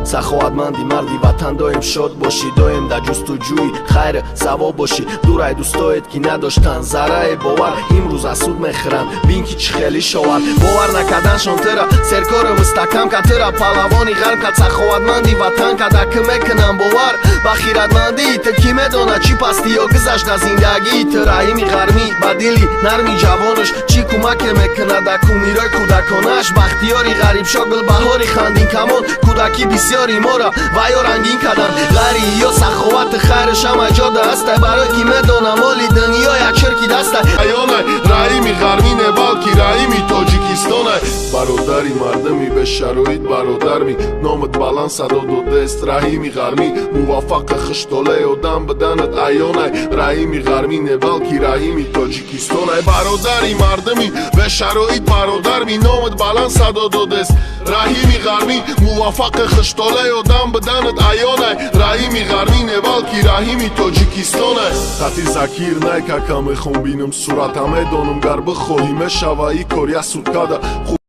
سخاوتمندی مردی وطن دایم شاد باشی دایم در جستجوی خیر ثواب باشی دورای دوستایت که نداشتن ذره باور امروز از سود میخرن بین که چی خیلی شاور باور نکردنشان ترا سرکار مستحکم که ترا پهلوانی غرب که سخاوتمندی وطن که دکه میکنن باور با خیرتمندی تکی میدانه چی پستی یا گذشت از زندگی ترایمی غرمی بدیلی نرمی جوانش چی کمک میکنه در کومیرای کودکانش بختیاری غریب شاگل بهاری خندین کمان کودکی بسیاری ما را و یا رنگین کردن غری یا سخاوت خیرش هم ایجاد است برای کی میدانه مالی دنیا یک چرکی دست ایانه رحیمی غرمی نه بلکی رحیمی تاجیکستانه برادری مردمی به شرایط برادر می نامت بلند صدا داده است رحیمی غرمی موفق خشتاله آدم بدنت ایانه رحیمی غرمی نه بلکی رحیمی تاجیکستانه برادری مردمی به شرایط برادر می نامت بلند صدا داده است رحیمی غرمی موفق خشتاله آدم بدنت ایانه رحیمی غرمی نه بلکی رحیمی تاجیکستانه خطی زکیر نه که کم خون بینم صورت همه دانم گر بخواهی مشوه ای کاری از سود کده